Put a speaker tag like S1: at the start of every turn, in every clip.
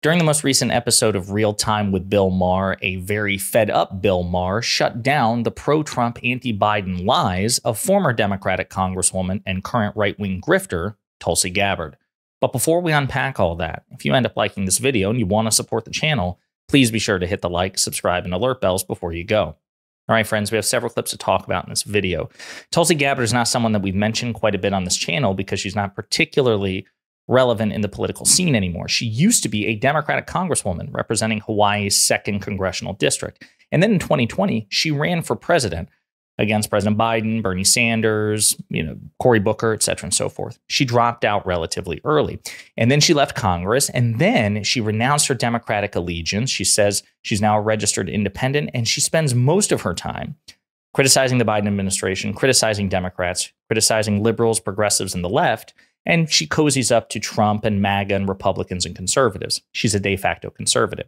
S1: During the most recent episode of Real Time with Bill Maher, a very fed up Bill Maher shut down the pro-Trump, anti-Biden lies of former Democratic Congresswoman and current right-wing grifter, Tulsi Gabbard. But before we unpack all that, if you end up liking this video and you want to support the channel, please be sure to hit the like, subscribe, and alert bells before you go. All right, friends, we have several clips to talk about in this video. Tulsi Gabbard is not someone that we've mentioned quite a bit on this channel because she's not particularly relevant in the political scene anymore. She used to be a Democratic Congresswoman representing Hawaii's 2nd Congressional District. And then in 2020, she ran for president against President Biden, Bernie Sanders, Cory Booker, et cetera, and so forth. She dropped out relatively early. And then she left Congress, and then she renounced her Democratic allegiance. She says she's now a registered independent, and she spends most of her time criticizing the Biden administration, criticizing Democrats, criticizing liberals, progressives, and the left. And she cozies up to Trump and MAGA and Republicans and conservatives. She's a de facto conservative.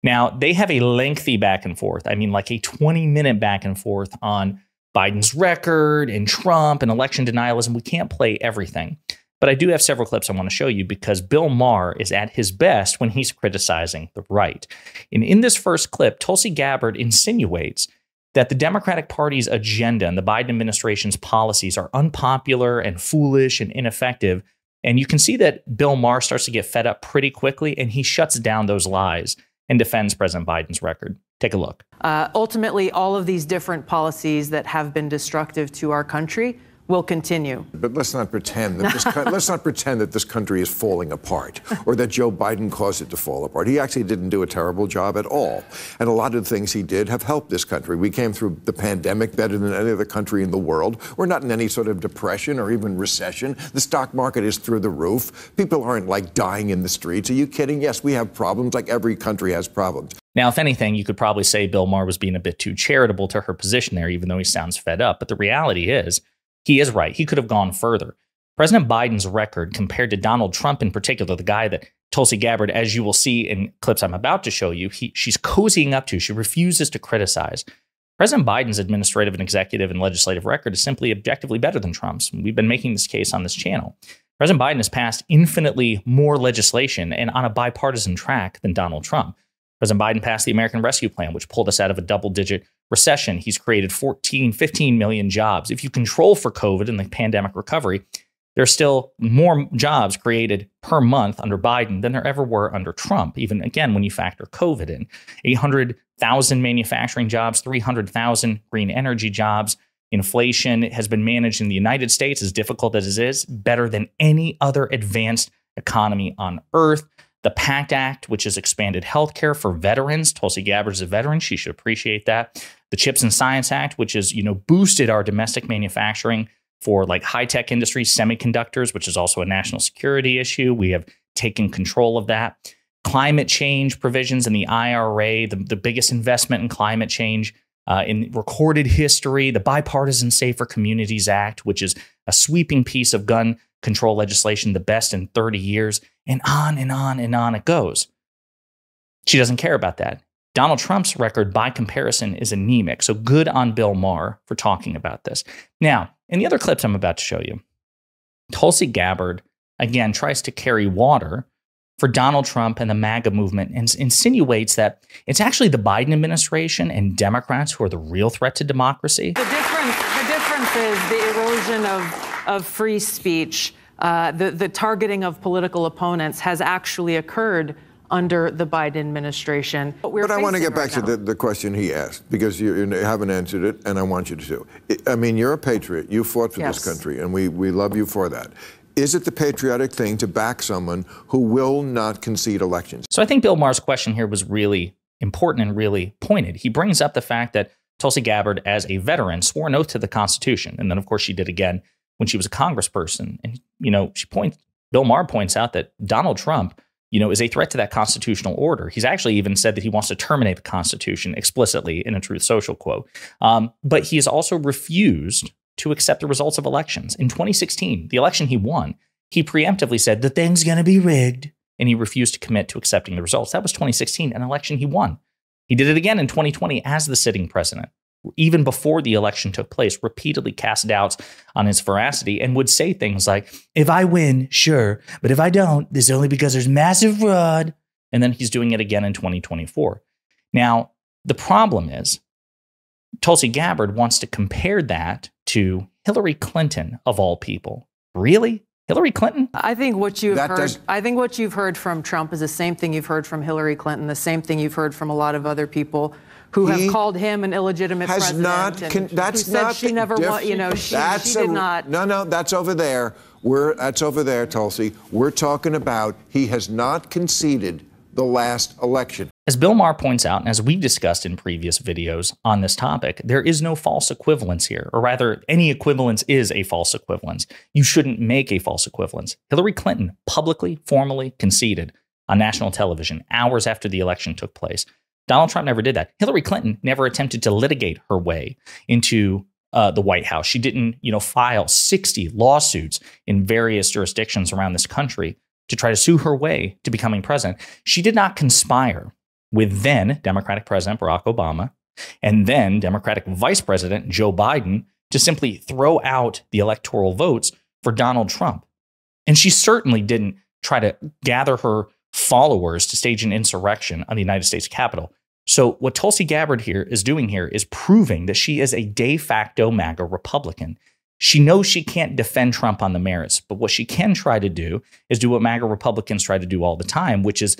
S1: Now, they have a lengthy back and forth. I mean, like a 20-minute back and forth on Biden's record and Trump and election denialism. We can't play everything. But I do have several clips I want to show you because Bill Maher is at his best when he's criticizing the right. And in this first clip, Tulsi Gabbard insinuates that the Democratic Party's agenda and the Biden administration's policies are unpopular and foolish and ineffective. And you can see that Bill Maher starts to get fed up pretty quickly, and he shuts down those lies and defends President Biden's record. Take a look.
S2: Ultimately, all of these different policies that have been destructive to our country will continue.
S3: But let's not pretend that this country is falling apart or that Joe Biden caused it to fall apart. He actually didn't do a terrible job at all. And a lot of the things he did have helped this country. We came through the pandemic better than any other country in the world. We're not in any sort of depression or even recession. The stock market is through the roof. People aren't like dying in the streets. Are you kidding? Yes, we have problems like every country has problems.
S1: Now, if anything, you could probably say Bill Maher was being a bit too charitable to her position there, even though he sounds fed up. But the reality is, he is right. He could have gone further. President Biden's record compared to Donald Trump in particular, the guy that Tulsi Gabbard, as you will see in clips I'm about to show you, she's cozying up to. She refuses to criticize. President Biden's administrative and executive and legislative record is simply objectively better than Trump's. We've been making this case on this channel. President Biden has passed infinitely more legislation and on a bipartisan track than Donald Trump. President Biden passed the American Rescue Plan, which pulled us out of a double-digit recession. He's created 15 million jobs. If you control for COVID and the pandemic recovery, there's still more jobs created per month under Biden than there ever were under Trump, even again when you factor COVID in. 800,000 manufacturing jobs, 300,000 green energy jobs. Inflation has been managed in the United States, as difficult as it is, better than any other advanced economy on earth. The PACT Act, which has expanded health care for veterans. Tulsi Gabbard is a veteran. She should appreciate that. The Chips and Science Act, which has, boosted our domestic manufacturing for like high-tech industries, semiconductors, which is also a national security issue. We have taken control of that. Climate change provisions in the IRA, the biggest investment in climate change in recorded history. The Bipartisan Safer Communities Act, which is a sweeping piece of gun control legislation, the best in 30 years, and on and on and on it goes. She doesn't care about that. Donald Trump's record, by comparison, is anemic. So good on Bill Maher for talking about this. Now, in the other clips I'm about to show you, Tulsi Gabbard, again, tries to carry water for Donald Trump and the MAGA movement and insinuates that it's actually the Biden administration and Democrats who are the real threat to democracy.
S2: The difference is the erosion of free speech. The targeting of political opponents has actually occurred under the Biden administration.
S3: But I want to get back to the question he asked, because you haven't answered it, and I want you to. I mean, you're a patriot. You fought for this country, and we love you for that. Is it the patriotic thing to back someone who will not concede elections?
S1: So I think Bill Maher's question here was really important and really pointed. He brings up the fact that Tulsi Gabbard, as a veteran, swore an oath to the Constitution. And then, of course, she did again when she was a congressperson. And, Bill Maher points out that Donald Trump, is a threat to that constitutional order. He's actually even said that he wants to terminate the Constitution explicitly in a Truth Social quote. But he has also refused to accept the results of elections. In 2016, the election he won, he preemptively said the thing's going to be rigged, and he refused to commit to accepting the results. That was 2016, an election he won. He did it again in 2020 as the sitting president. Even before the election took place, repeatedly cast doubts on his veracity and would say things like, if I win, sure, but if I don't, it's only because there's massive fraud. and then he's doing it again in 2024. Now, the problem is Tulsi Gabbard wants to compare that to Hillary Clinton, of all people. Really? Hillary Clinton?
S2: I think what you've heard from Trump is the same thing you've heard from Hillary Clinton, the same thing you've heard from a lot of other people who have called him an illegitimate president.
S3: That's
S2: who said
S3: not
S2: she never was, she did not.
S3: No, that's over there. That's over there, Tulsi. We're talking about he has not conceded the last election.
S1: As Bill Maher points out, and as we've discussed in previous videos on this topic, there is no false equivalence here, or rather, any equivalence is a false equivalence. You shouldn't make a false equivalence. Hillary Clinton publicly, formally conceded on national television hours after the election took place. Donald Trump never did that. Hillary Clinton never attempted to litigate her way into the White House. She didn't, file 60 lawsuits in various jurisdictions around this country to try to sue her way to becoming president. She did not conspire with then Democratic President Barack Obama and then Democratic Vice President Joe Biden to simply throw out the electoral votes for Donald Trump. And she certainly didn't try to gather her followers to stage an insurrection on the United States Capitol. So what Tulsi Gabbard here is doing here is proving that she is a de facto MAGA Republican. She knows she can't defend Trump on the merits, but what she can try to do is do what MAGA Republicans try to do all the time, which is,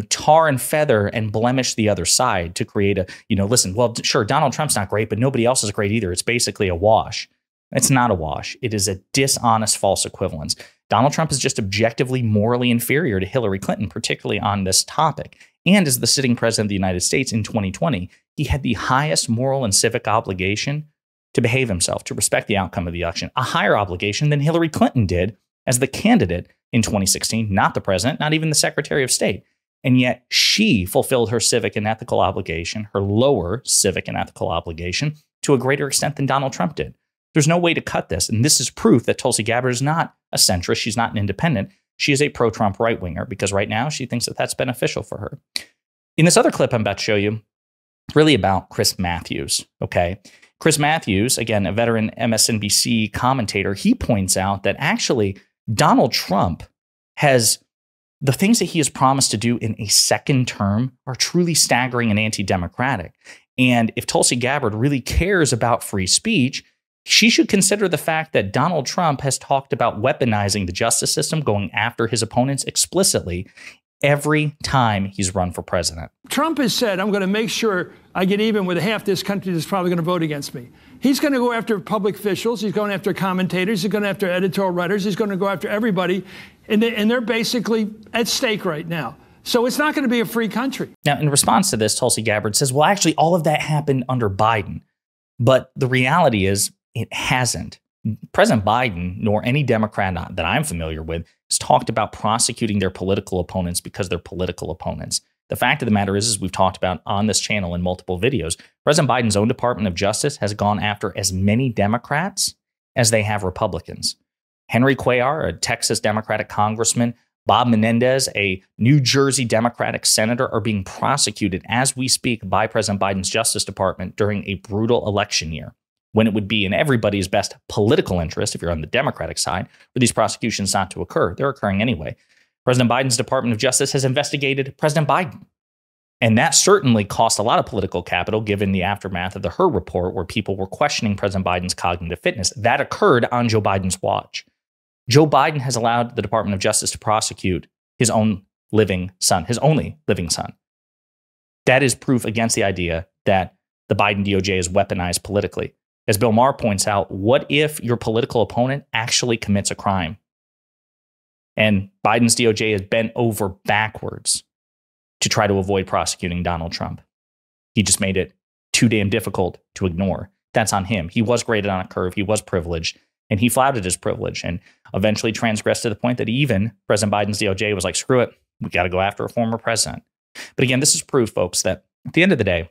S1: tar and feather and blemish the other side to create listen, well, sure, Donald Trump's not great, but nobody else is great either. It's basically a wash. It's not a wash. It is a dishonest false equivalence. Donald Trump is just objectively morally inferior to Hillary Clinton, particularly on this topic. And as the sitting president of the United States in 2020, he had the highest moral and civic obligation to behave himself, to respect the outcome of the election, a higher obligation than Hillary Clinton did as the candidate in 2016, not the president, not even the Secretary of State. And yet she fulfilled her civic and ethical obligation, her lower civic and ethical obligation, to a greater extent than Donald Trump did. There's no way to cut this. And this is proof that Tulsi Gabbard is not a centrist. She's not an independent. She is a pro-Trump right-winger because right now she thinks that that's beneficial for her. In this other clip I'm about to show you, really about Chris Matthews, okay? Chris Matthews, again, a veteran MSNBC commentator, he points out that actually Donald Trump has the things that he has promised to do in a second term are truly staggering and anti-democratic. And if Tulsi Gabbard really cares about free speech, she should consider the fact that Donald Trump has talked about weaponizing the justice system, going after his opponents explicitly every time he's run for president.
S4: Trump has said, I'm going to make sure I get even with half this country that's probably going to vote against me. He's going to go after public officials. He's going after commentators. He's going after editorial writers. He's going to go after everybody. And they're basically at stake right now. So it's not going to be a free country.
S1: Now, in response to this, Tulsi Gabbard says, well, actually, all of that happened under Biden. But the reality is it hasn't. President Biden, nor any Democrat that I'm familiar with, has talked about prosecuting their political opponents because they're political opponents. The fact of the matter is, as we've talked about on this channel in multiple videos, President Biden's own Department of Justice has gone after as many Democrats as they have Republicans. Henry Cuellar, a Texas Democratic congressman, Bob Menendez, a New Jersey Democratic senator, are being prosecuted as we speak by President Biden's Justice Department during a brutal election year, when it would be in everybody's best political interest, if you're on the Democratic side, for these prosecutions not to occur. They're occurring anyway. President Biden's Department of Justice has investigated President Biden. And that certainly cost a lot of political capital, given the aftermath of the Hur report, where people were questioning President Biden's cognitive fitness. That occurred on Joe Biden's watch. Joe Biden has allowed the Department of Justice to prosecute his own living son, his only living son. That is proof against the idea that the Biden DOJ is weaponized politically. As Bill Maher points out, what if your political opponent actually commits a crime? And Biden's DOJ has bent over backwards to try to avoid prosecuting Donald Trump. He just made it too damn difficult to ignore. That's on him. He was graded on a curve. He was privileged, and he flouted his privilege and eventually transgressed to the point that even President Biden's DOJ was like, screw it, we got to go after a former president. But again, this is proof, folks, that at the end of the day,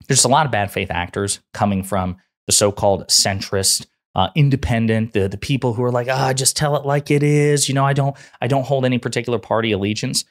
S1: there's a lot of bad faith actors coming from the so-called centrist, independent, the people who are like, just tell it like it is. I don't hold any particular party allegiance.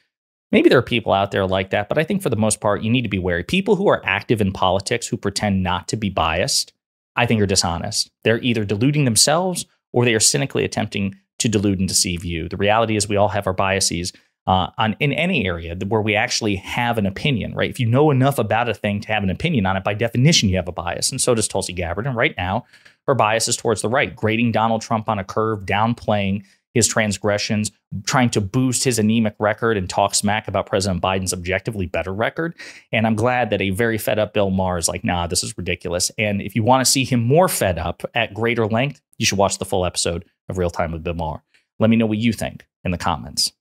S1: Maybe there are people out there like that, but I think for the most part, you need to be wary. People who are active in politics who pretend not to be biased, I think are dishonest. They're either deluding themselves or they are cynically attempting to delude and deceive you. The reality is we all have our biases. in any area where we actually have an opinion, right? If you know enough about a thing to have an opinion on it, by definition, you have a bias. And so does Tulsi Gabbard. And right now, her bias is towards the right, grading Donald Trump on a curve, downplaying his transgressions, trying to boost his anemic record and talk smack about President Biden's objectively better record. And I'm glad that a very fed up Bill Maher is like, nah, this is ridiculous. And if you want to see him more fed up at greater length, you should watch the full episode of Real Time with Bill Maher. Let me know what you think in the comments.